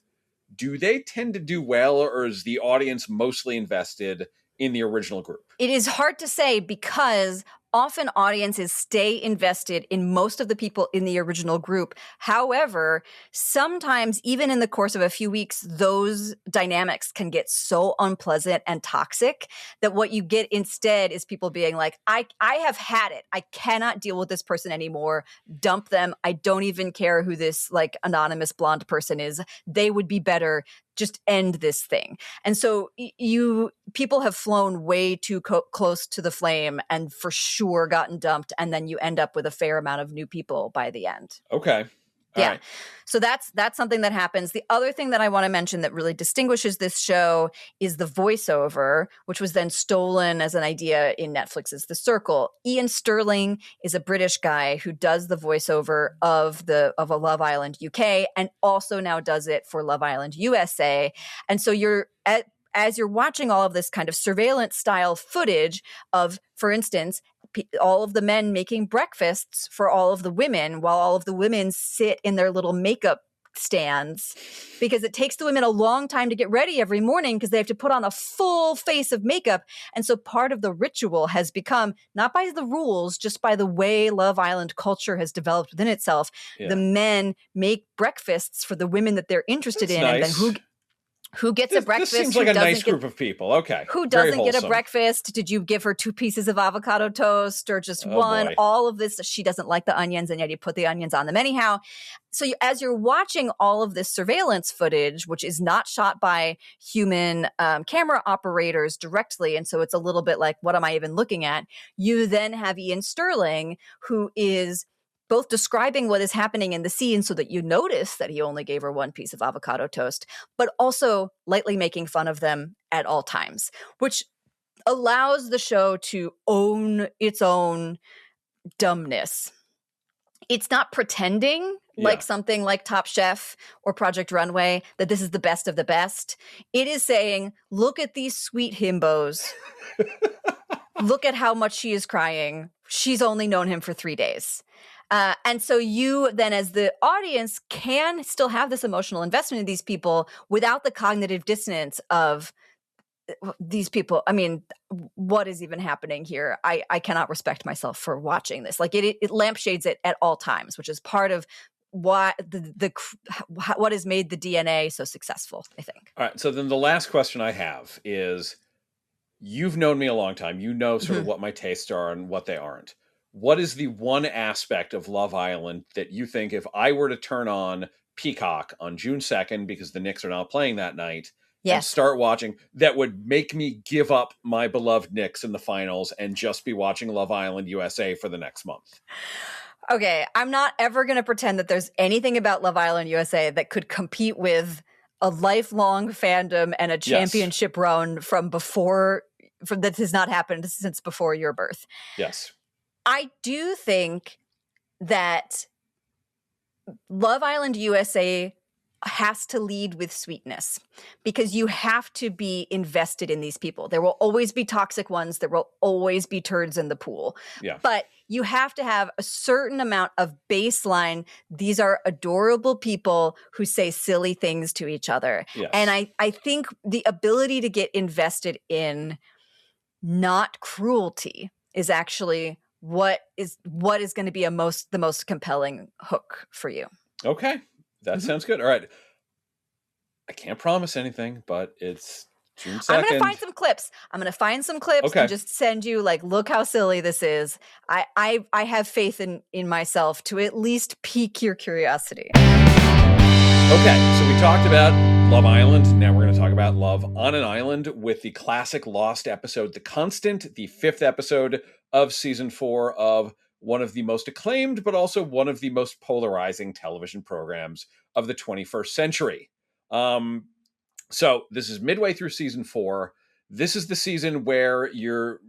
Do they tend to do well, or is the audience mostly invested in the original group? It is hard to say because often audiences stay invested in most of the people in the original group. However, sometimes even in the course of a few weeks, those dynamics can get so unpleasant and toxic that what you get instead is people being like, I have had it. I cannot deal with this person anymore. Dump them. I don't even care who this like anonymous blonde person is. They would be better. Just end this thing. And so people have flown way too close to the flame and for sure gotten dumped. And then you end up with a fair amount of new people by the end. Okay. All right. So that's something that happens. The other thing that I want to mention that really distinguishes this show is the voiceover, which was then stolen as an idea in Netflix's The Circle. Ian Sterling is a British guy who does the voiceover of a Love Island UK and also now does it for Love Island USA. And so as you're watching all of this kind of surveillance style footage of, for instance, all of the men making breakfasts for all of the women while all of the women sit in their little makeup stands, because it takes the women a long time to get ready every morning because they have to put on a full face of makeup. And so part of the ritual has become, not by the rules, just by the way Love Island culture has developed within itself. Yeah. The men make breakfasts for the women that they're interested in. Nice. And then who gets a breakfast? This seems like a nice group of people. Okay. Who doesn't get a breakfast? Did you give her 2 pieces of avocado toast or just one? Boy. All of this. She doesn't like the onions, and yet you put the onions on them anyhow. So as you're watching all of this surveillance footage, which is not shot by human camera operators directly, and so it's a little bit like, what am I even looking at? You then have Ian Sterling, who is both describing what is happening in the scene so that you notice that he only gave her 1 piece of avocado toast, but also lightly making fun of them at all times, which allows the show to own its own dumbness. It's not pretending like something like Top Chef or Project Runway that this is the best of the best. It is saying, look at these sweet himbos. Look at how much she is crying. She's only known him for 3 days. And so you then, as the audience, can still have this emotional investment in these people without the cognitive dissonance of these people. I mean, what is even happening here? I cannot respect myself for watching this. Like it lampshades it at all times, which is part of what what has made the DNA so successful, I think. All right. So then the last question I have is, you've known me a long time. You know sort of what my tastes are and what they aren't. What is the one aspect of Love Island that you think, if I were to turn on Peacock on June 2nd, because the Knicks are not playing that night, and start watching, that would make me give up my beloved Knicks in the finals and just be watching Love Island USA for the next month? Okay, I'm not ever going to pretend that there's anything about Love Island USA that could compete with a lifelong fandom and a championship run from that has not happened since before your birth. Yes. I do think that Love Island USA has to lead with sweetness, because you have to be invested in these people. There will always be toxic ones. There will always be turds in the pool. Yeah. But you have to have a certain amount of baseline. These are adorable people who say silly things to each other. Yes. And I think the ability to get invested in not cruelty is actually what is going to be the most compelling hook for you. Okay. That sounds good. All right. I can't promise anything, but it's June 2nd. I'm going to find some clips and just send you, like, look how silly this is. I have faith in myself to at least pique your curiosity. Okay, so we talked about Love Island. Now we're going to talk about Love on an Island with the classic Lost episode, The Constant, the 5th episode of season 4 of one of the most acclaimed, but also one of the most polarizing television programs of the 21st century. So this is midway through season 4. This is the season where you're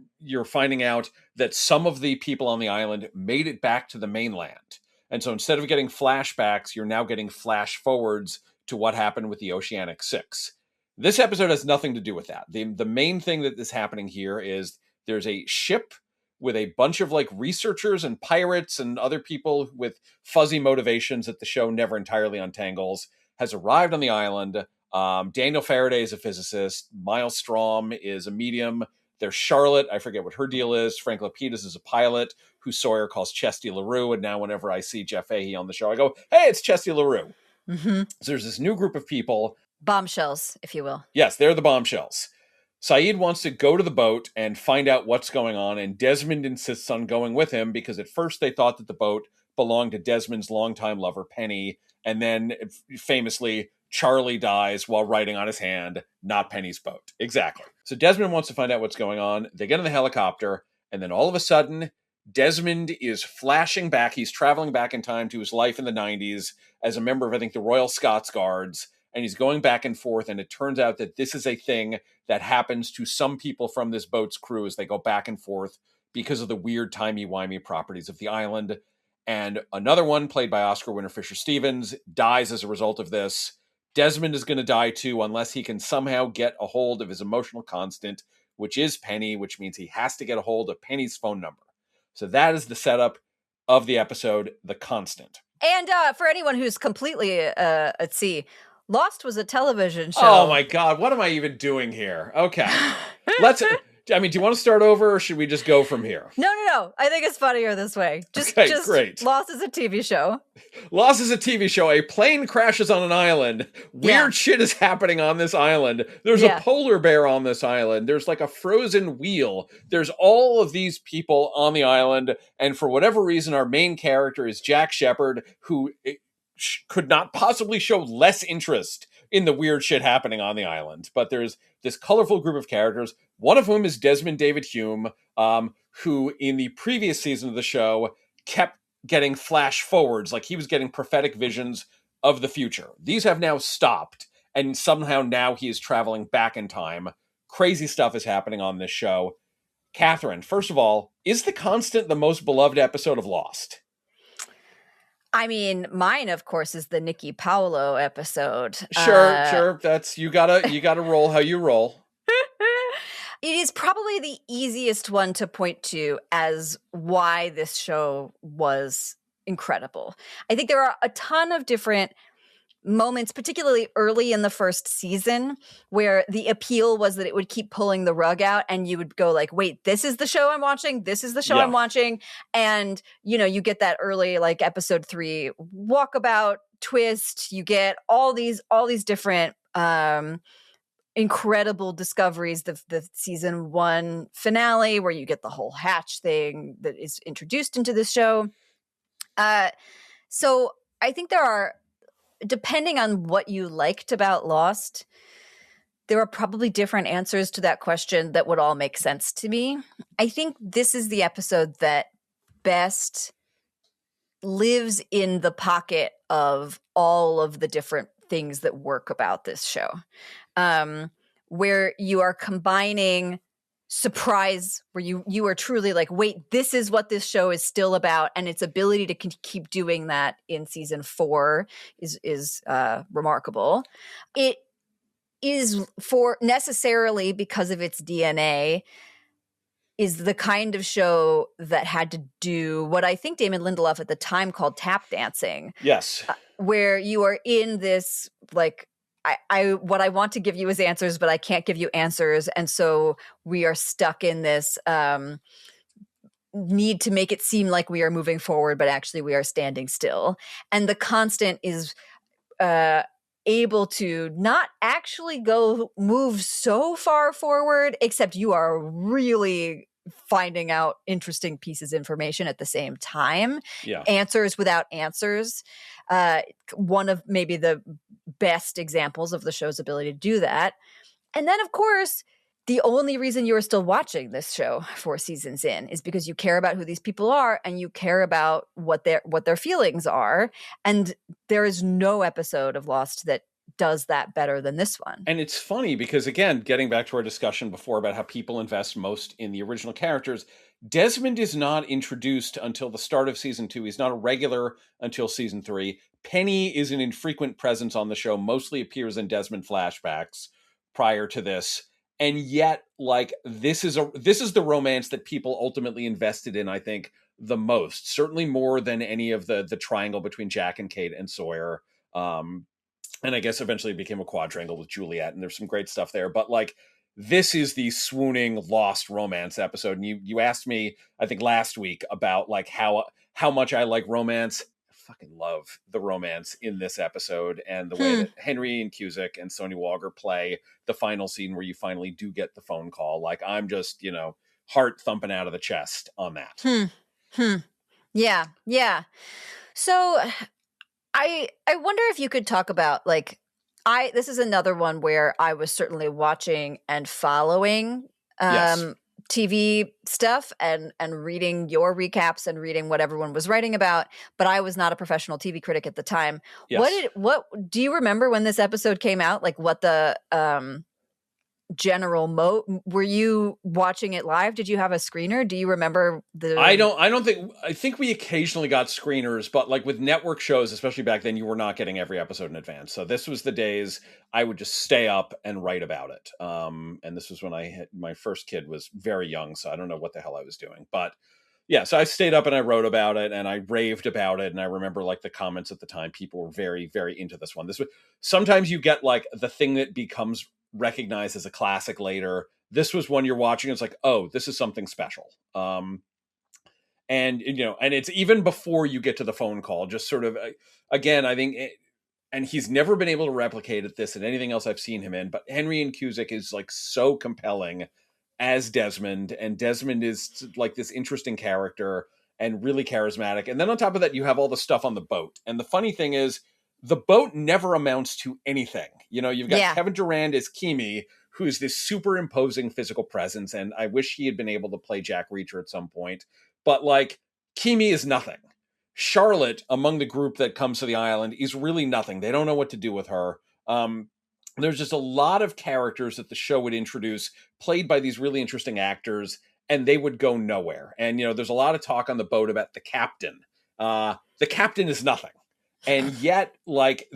finding out that some of the people on the island made it back to the mainland. And so instead of getting flashbacks, you're now getting flash forwards to what happened with the Oceanic Six. This episode has nothing to do with that. The main thing that is happening here is there's a ship with a bunch of like researchers and pirates and other people with fuzzy motivations that the show never entirely untangles, has arrived on the island. Daniel Faraday is a physicist. Miles Strom is a medium. There's Charlotte. I forget what her deal is. Frank Lapidus is a pilot who Sawyer calls Chesty LaRue. And now whenever I see Jeff Fahey on the show, I go, hey, it's Chesty LaRue. Mm-hmm. So there's this new group of people. Bombshells, if you will. Yes, they're the bombshells. Saeed wants to go to the boat and find out what's going on. And Desmond insists on going with him because at first they thought that the boat belonged to Desmond's longtime lover, Penny. And then famously, Charlie dies while writing on his hand, not Penny's boat. Exactly. So Desmond wants to find out what's going on. They get in the helicopter, and then all of a sudden, Desmond is flashing back. He's traveling back in time to his life in the 90s as a member of, I think, the Royal Scots Guards, and he's going back and forth, and it turns out that this is a thing that happens to some people from this boat's crew as they go back and forth because of the weird timey-wimey properties of the island. And another one, played by Oscar winner Fisher Stevens, dies as a result of this. Desmond is going to die too unless he can somehow get a hold of his emotional constant, which is Penny, which means he has to get a hold of Penny's phone number. So that is the setup of the episode, The Constant. And for anyone who's completely at sea, Lost was a television show. Oh my God, what am I even doing here? Okay. Do you want to start over or should we just go from here? No. I think it's funnier this way. Just great. Lost is a TV show. Lost is a TV show. A plane crashes on an island. Weird shit is happening on this island. There's a polar bear on this island. There's like a frozen wheel. There's all of these people on the island. And for whatever reason, our main character is Jack Shepherd, who could not possibly show less interest in the weird shit happening on the island. But there's this colorful group of characters, one of whom is Desmond David Hume, who in the previous season of the show kept getting flash forwards, like he was getting prophetic visions of the future. These have now stopped, and somehow now he is traveling back in time. Crazy stuff is happening on this show. Kathryn, first of all, is The Constant the most beloved episode of Lost? I mean, mine, of course, is the Nikki Paolo episode. Sure. That's you gotta roll how you roll. It is probably the easiest one to point to as why this show was incredible. I think there are a ton of different moments, particularly early in the first season, where the appeal was that it would keep pulling the rug out and you would go like, wait, this is the show I'm watching. This is the show I'm watching. And, you get that early, like episode 3 walkabout twist. You get all these different, incredible discoveries, the season 1 finale where you get the whole Hatch thing that is introduced into this show. So I think there are, depending on what you liked about Lost, there are probably different answers to that question that would all make sense to me. I think this is the episode that best lives in the pocket of all of the different things that work about this show, where you are combining surprise, where you are truly like, wait, this is what this show is still about, and its ability to keep doing that in season 4 is remarkable. It is for necessarily because of its DNA is the kind of show that had to do what I think Damon Lindelof at the time called tap dancing. Yes. Where you are in this, like, what I want to give you is answers, but I can't give you answers. And so we are stuck in this need to make it seem like we are moving forward, but actually we are standing still. And The Constant is able to not actually move so far forward, except you are really finding out interesting pieces of information at the same time. Yeah. Answers without answers. One of maybe the best examples of the show's ability to do that. And then, of course, the only reason you are still watching this show 4 seasons in is because you care about who these people are and you care about what their feelings are. And there is no episode of Lost that does that better than this one. And it's funny because, again, getting back to our discussion before about how people invest most in the original characters, Desmond is not introduced until the start of season 2. He's not a regular until season 3. Penny is an infrequent presence on the show, mostly appears in Desmond flashbacks prior to this. And yet, like, this is the romance that people ultimately invested in, I think, the most. Certainly more than any of the triangle between Jack and Kate and Sawyer. And I guess eventually it became a quadrangle with Juliet, and there's some great stuff there. But, like, this is the swooning Lost romance episode. And you asked me, I think last week, about, like, how much I like romance. Fucking love the romance in this episode and the way that Henry and Cusick and Sonya Walker play the final scene where you finally do get the phone call. Like, I'm just, heart thumping out of the chest on that. Yeah. So I wonder if you could talk about, like, this is another one where I was certainly watching and following Yes. TV stuff and reading your recaps and reading what everyone was writing about, but I was not a professional TV critic at the time. Yes. What do you remember when this episode came out? Like, what the general were you watching it live? Did you have a screener? Do you remember I think we occasionally got screeners, but, like, with network shows, especially back then, you were not getting every episode in advance. So this was the days I would just stay up and write about it. And this was when my first kid was very young, so I don't know what the hell I was doing, but yeah, so I stayed up and I wrote about it and I raved about it. And I remember, like, the comments at the time, people were very, very into this one. Sometimes you get, like, the thing that becomes recognized as a classic later. This was one you're watching, it's like, oh, this is something special. And it's even before you get to the phone call, just sort of, again, I think, and he's never been able to replicate at this and anything else I've seen him in, but Henry and Cusick is, like, so compelling as Desmond, and Desmond is, like, this interesting character and really charismatic. And then on top of that, you have all the stuff on the boat. And the funny thing is, the boat never amounts to anything. You've got Kevin Durand as Kimi, who's this super imposing physical presence, and I wish he had been able to play Jack Reacher at some point. But, like, Kimi is nothing. Charlotte, among the group that comes to the island, is really nothing. They don't know what to do with her. There's just a lot of characters that the show would introduce, played by these really interesting actors, and they would go nowhere. And, there's a lot of talk on the boat about the captain. The captain is nothing. And yet, like,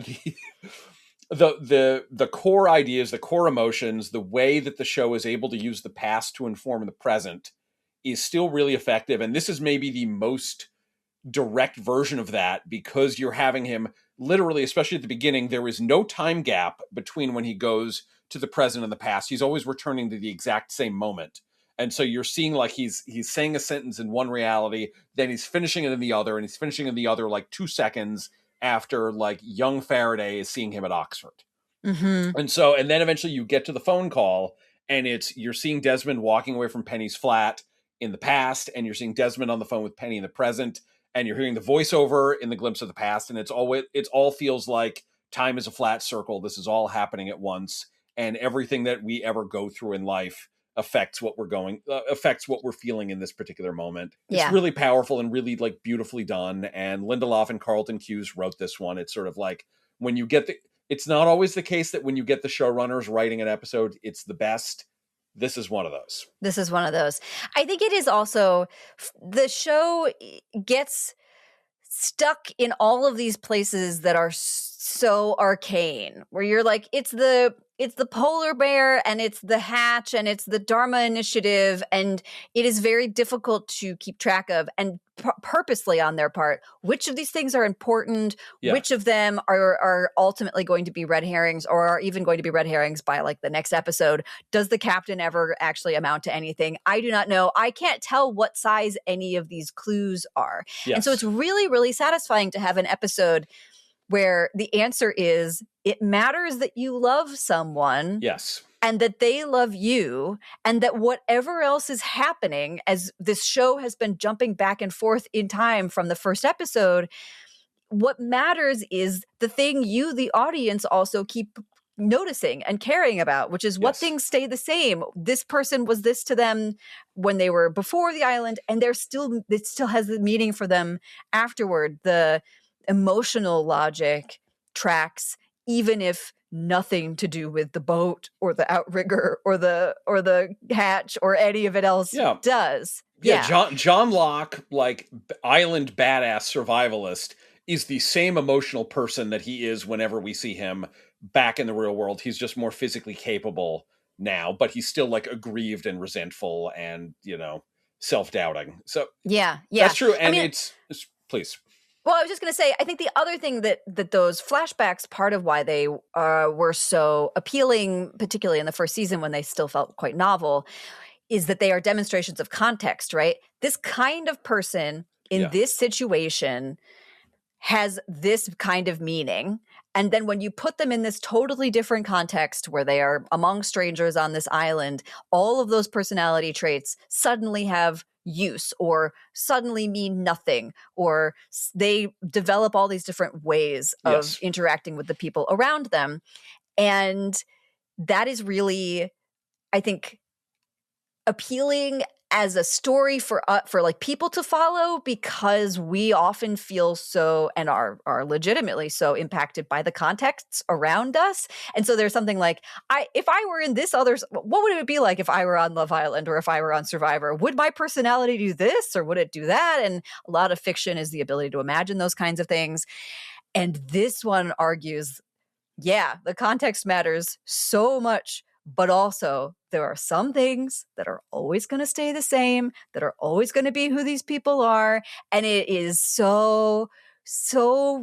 the core ideas, the core emotions, the way that the show is able to use the past to inform the present is still really effective. And this is maybe the most direct version of that, because you're having him literally, especially at the beginning, there is no time gap between when he goes to the present and the past. He's always returning to the exact same moment. And so you're seeing, like, he's saying a sentence in one reality, then he's finishing it in the other, and he's finishing in the other, like, 2 seconds after, like, young Faraday is seeing him at Oxford. Mm-hmm. And then eventually you get to the phone call, and you're seeing Desmond walking away from Penny's flat in the past, and you're seeing Desmond on the phone with Penny in the present, and you're hearing the voiceover in the glimpse of the past, and it all feels like time is a flat circle. This is all happening at once, and everything that we ever go through in life affects what we're feeling in this particular moment. It's really powerful and really, like, beautifully done. And Lindelof and Carlton Cuse wrote this one. It's sort of like, when you get it's not always the case that when you get the showrunners writing an episode, it's the best. This is one of those. I think it is also, the show gets stuck in all of these places that are so arcane, where you're like, it's the polar bear, and it's the hatch, and it's the Dharma Initiative, and it is very difficult to keep track of, and purposely on their part, which of these things are important, which of them are ultimately going to be red herrings, or are even going to be red herrings by, like, the next episode. Does the captain ever actually amount to anything? I do not know. I can't tell what size any of these clues are. Yes. And so it's really, really satisfying to have an episode where the answer is, it matters that you love someone. Yes. and that they love you, and that whatever else is happening, as this show has been jumping back and forth in time from the first episode, what matters is the thing you, the audience, also keep noticing and caring about, which is what things stay the same. This person was this to them when they were before the island, and it still has the meaning for them afterward. The emotional logic tracks, even if nothing to do with the boat or the outrigger or the hatch or any of it else does. John Locke, like island badass survivalist, is the same emotional person that he is whenever we see him back in the real world. He's just more physically capable now, but he's still like aggrieved and resentful and, self-doubting. So that's true. And it's please. Well, I was just going to say, I think the other thing that those flashbacks, part of why they were so appealing, particularly in the first season when they still felt quite novel, is that they are demonstrations of context, right? This kind of person in this situation has this kind of meaning. And then when you put them in this totally different context where they are among strangers on this island, all of those personality traits suddenly have use or suddenly mean nothing, or they develop all these different ways of interacting with the people around them. And that is really, I think, appealing as a story for like people to follow, because we often feel so and are legitimately so impacted by the contexts around us. And so there's something like, if I were in this other, what would it be like if I were on Love Island or if I were on Survivor? Would my personality do this or would it do that? And a lot of fiction is the ability to imagine those kinds of things. And this one argues, the context matters so much, but also there are some things that are always going to stay the same, that are always going to be who these people are. And it is so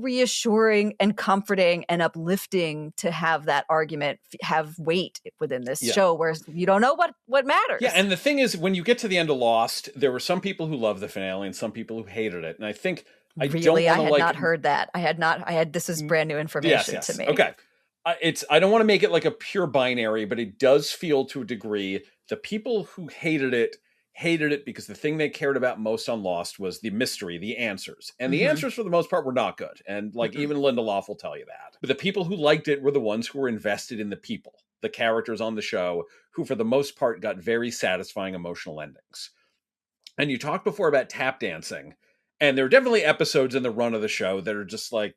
reassuring and comforting and uplifting to have that argument have weight within this show, where you don't know what matters. Yeah, and the thing is, when you get to the end of Lost, there were some people who loved the finale and some people who hated it. And I think I had not heard that. This is brand new information to me. Okay. I don't want to make it like a pure binary, but it does feel to a degree the people who hated it because the thing they cared about most on Lost was the mystery, the answers. And the answers for the most part were not good. And even Linda Loff will tell you that. But the people who liked it were the ones who were invested in the people, the characters on the show, who for the most part got very satisfying emotional endings. And you talked before about tap dancing. And there are definitely episodes in the run of the show that are just like,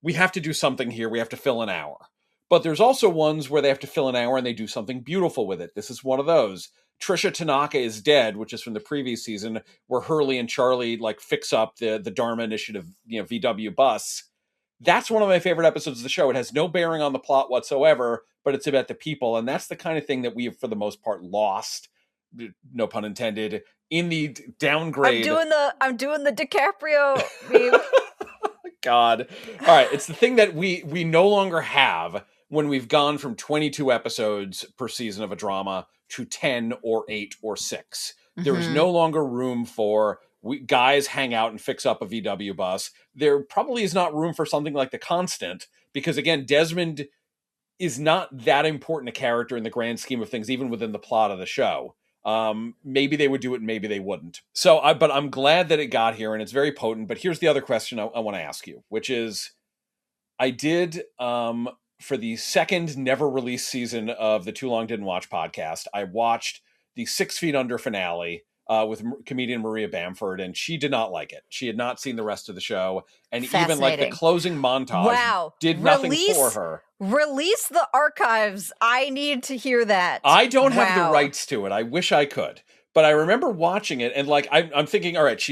we have to do something here. We have to fill an hour. But there's also ones where they have to fill an hour and they do something beautiful with it. This is one of those. Trisha Tanaka is Dead, which is from the previous season, where Hurley and Charlie fix up the Dharma Initiative, VW bus. That's one of my favorite episodes of the show. It has no bearing on the plot whatsoever, but it's about the people. And that's the kind of thing that we have, for the most part, lost, no pun intended, in the downgrade. I'm doing the DiCaprio meme. God. All right. It's the thing that we no longer have when we've gone from 22 episodes per season of a drama to 10 or 8 or 6. There is no longer room for guys hang out and fix up a VW bus. There probably is not room for something like The Constant, because again, Desmond is not that important a character in the grand scheme of things, even within the plot of the show. Maybe they would do it and maybe they wouldn't. But I'm glad that it got here and it's very potent. But here's the other question I want to ask you, which is, I did, for the second never released season of the Too Long Didn't Watch podcast, I watched the 6 Feet Under finale with comedian Maria Bamford, and she did not like it. She had not seen the rest of the show. And even the closing montage did nothing for her. Release the archives. I need to hear that. I don't have the rights to it. I wish I could. But I remember watching it and I'm thinking, all right,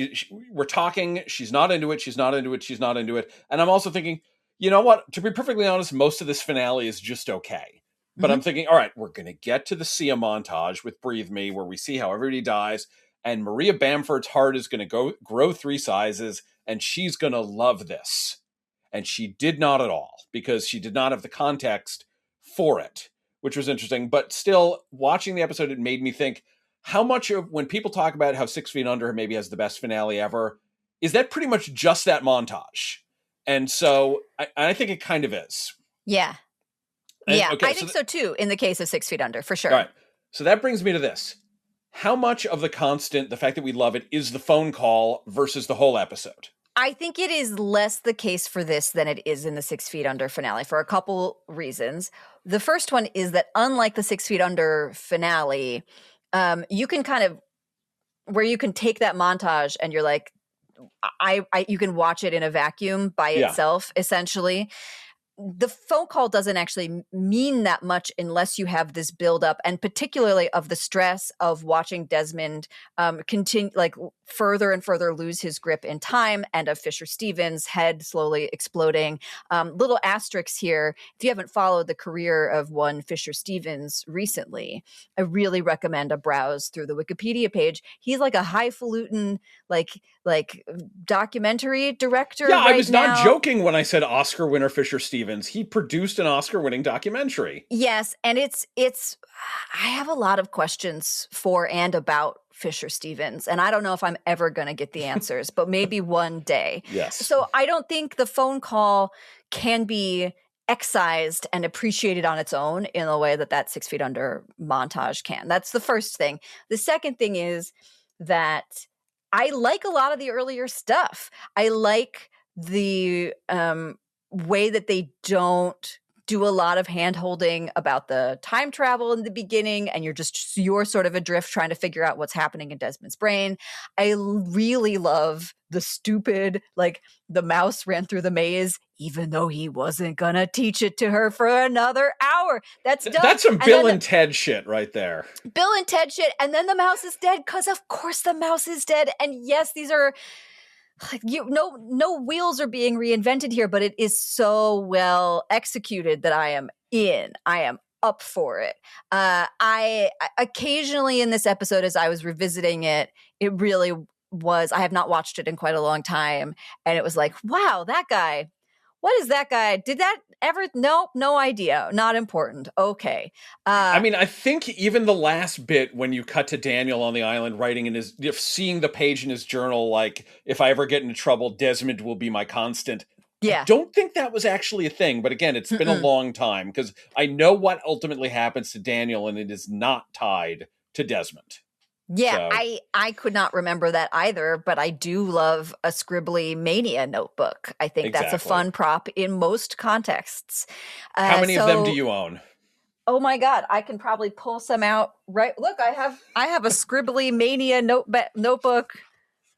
we're talking. She's not into it. She's not into it. She's not into it. And I'm also thinking, you know what? To be perfectly honest, most of this finale is just okay. But I'm thinking, all right, we're going to get to the Sia montage with Breathe Me, where we see how everybody dies. And Maria Bamford's heart is going to grow 3 sizes, and she's going to love this. And she did not at all, because she did not have the context for it, which was interesting. But still, watching the episode, it made me think, how much of, when people talk about how 6 Feet Under maybe has the best finale ever, is that pretty much just that montage? And so I think it kind of is. Yeah. Yeah, okay, I think so too, in the case of 6 Feet Under, for sure. All right. So that brings me to this. How much of the constant, the fact that we love it, is the phone call versus the whole episode? I think it is less the case for this than it is in the 6 Feet Under finale for a couple reasons. The first one is that unlike the 6 Feet Under finale, you can kind of, where you can take that montage and you're like, you can watch it in a vacuum by itself, essentially. The phone call doesn't actually mean that much unless you have this buildup, and particularly of the stress of watching Desmond continue, like, further and further lose his grip in time, and of Fisher Stevens' head slowly exploding. Little asterisks here. If you haven't followed the career of one Fisher Stevens recently, I really recommend a browse through the Wikipedia page. He's like a highfalutin, like documentary director. Yeah, right I was now. not joking when I said Oscar winner Fisher Stevens. He produced an Oscar-winning documentary. Yes, and it's I have a lot of questions for and about Fisher Stevens, and I don't know if I'm ever going to get the answers, but maybe one day. Yes. So I don't think the phone call can be excised and appreciated on its own in the way that 6 Feet Under montage can. That's the first thing. The second thing is that I like a lot of the earlier stuff. I like the way that they don't do a lot of hand-holding about the time travel in the beginning, and you're sort of adrift trying to figure out what's happening in Desmond's brain. I really love the stupid, like, the mouse ran through the maze even though he wasn't gonna teach it to her for another hour. That's dumb. That's some Bill and Ted shit right there. Bill and Ted shit, and then the mouse is dead, because of course the mouse is dead. And yes, these are no wheels are being reinvented here, but it is so well executed that I am up for it. I occasionally in this episode, as I was revisiting it, it really was, I have not watched it in quite a long time, and it was like, wow, that guy, what is that guy? Did that ever? No idea. Not important. Okay. I mean, I think even the last bit when you cut to Daniel on the island writing in his, seeing the page in his journal, like, if I ever get into trouble, Desmond will be my constant. Yeah. I don't think that was actually a thing, but again, it's been a long time, because I know what ultimately happens to Daniel, and it is not tied to Desmond. Yeah, so. I could not remember that either, but I do love a scribbly mania notebook. I think that's a fun prop in most contexts. How many of them do you own? Oh my God, I can probably pull some out. Right, look, I have a scribbly mania notebook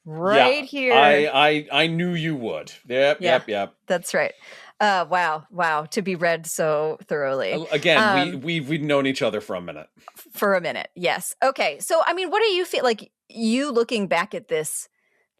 right here. I knew you would. Yep. That's right. Wow, to be read so thoroughly. Again, we've known each other for a minute. For a minute, yes. Okay, so I mean, what do you feel like, you looking back at this?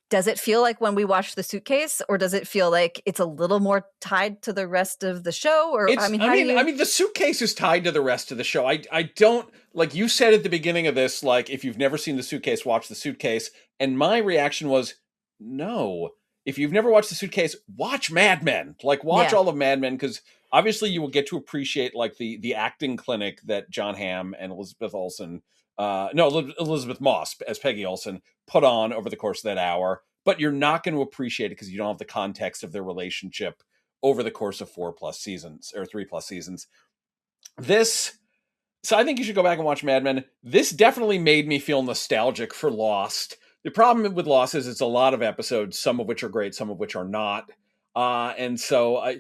Does it feel like when we watched The Suitcase, or does it feel like it's a little more tied to the rest of the show? Or I mean, The Suitcase is tied to the rest of the show. I don't, like you said at the beginning of this, like, if you've never seen The Suitcase, watch The Suitcase. And my reaction was, no. If you've never watched The Suitcase, watch Mad Men. Like, watch all of Mad Men, because obviously you will get to appreciate, like, the acting clinic that John Hamm and Elizabeth Moss as Peggy Olson put on over the course of that hour. But you're not going to appreciate it because you don't have the context of their relationship over the course of 4+ seasons or 3+ seasons. So I think you should go back and watch Mad Men. This definitely made me feel nostalgic for Lost. The problem with Lost is it's a lot of episodes, some of which are great, some of which are not. And so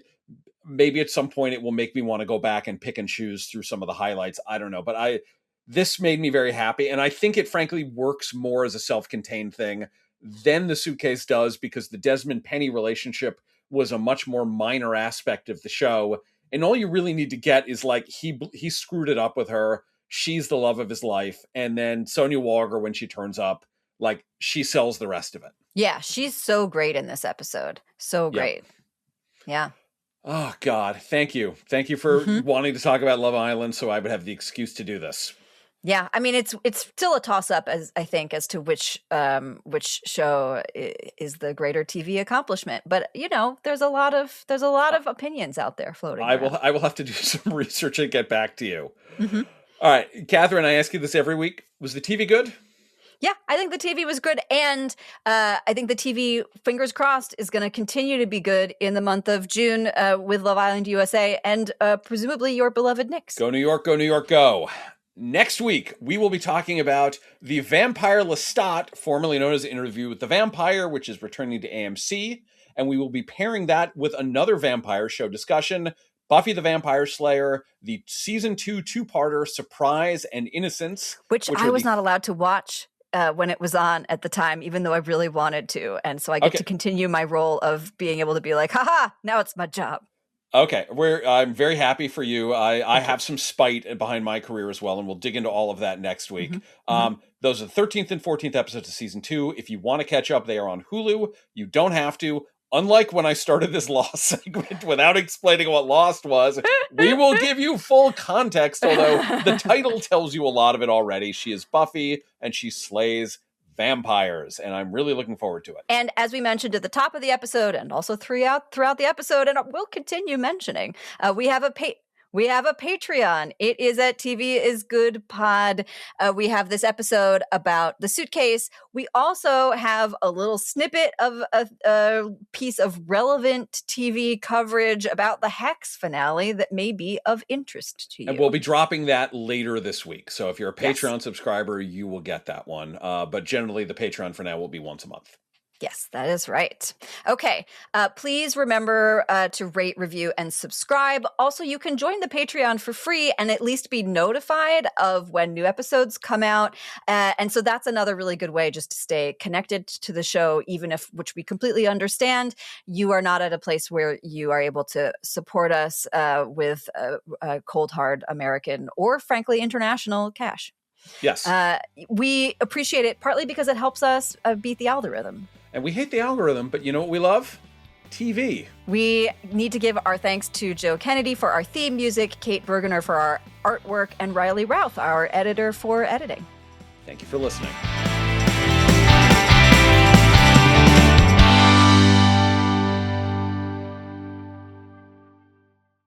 maybe at some point it will make me want to go back and pick and choose through some of the highlights. I don't know. But this made me very happy. And I think it frankly works more as a self-contained thing than The Suitcase does, because the Desmond-Penny relationship was a much more minor aspect of the show. And all you really need to get is, like, he screwed it up with her. She's the love of his life. And then Sonya Walger, when she turns up, like, she sells the rest of it. Yeah, she's so great in this episode. So great. Yeah. Oh, God. Thank you. Thank you for wanting to talk about Love Island so I would have the excuse to do this. Yeah, I mean, it's still a toss-up, as to which show is the greater TV accomplishment. But there's a lot of opinions out there floating. I will have to do some research and get back to you. All right, Kathryn, I ask you this every week. Was the TV good? Yeah, I think the TV was good. And I think the TV, fingers crossed, is going to continue to be good in the month of June with Love Island USA and presumably your beloved Knicks. Go New York, go New York, go. Next week, we will be talking about The Vampire Lestat, formerly known as Interview with the Vampire, which is returning to AMC. And we will be pairing that with another vampire show discussion, Buffy the Vampire Slayer, the season 2 two-parter, Surprise and Innocence. Which I was not allowed to watch when it was on at the time, even though I really wanted to. And so I get to continue my role of being able to be like, haha, now it's my job. Okay, I'm very happy for you. I have some spite behind my career as well, and we'll dig into all of that next week. Those are the 13th and 14th episodes of season 2. If you want to catch up, they are on Hulu. You don't have to. Unlike when I started this Lost segment without explaining what Lost was, we will give you full context, although the title tells you a lot of it already. She is Buffy, and she slays vampires, and I'm really looking forward to it. And as we mentioned at the top of the episode, and also throughout the episode, and we'll continue mentioning, we have a Patreon. It is at TV is Good Pod. We have this episode about the suitcase. We also have a little snippet of a piece of relevant TV coverage about the Hex finale that may be of interest to you. And we'll be dropping that later this week. So if you're a Patreon subscriber, you will get that one. But generally, the Patreon for now will be once a month. Yes, that is right. Okay, please remember to rate, review, and subscribe. Also, you can join the Patreon for free and at least be notified of when new episodes come out. And so that's another really good way just to stay connected to the show, even if, which we completely understand, you are not at a place where you are able to support us with cold, hard American or, frankly, international cash. Yes. We appreciate it partly because it helps us beat the algorithm. And we hate the algorithm, but you know what we love? TV. We need to give our thanks to Joe Kennedy for our theme music, Kate Bergener for our artwork, and Riley Routh, our editor, for editing. Thank you for listening.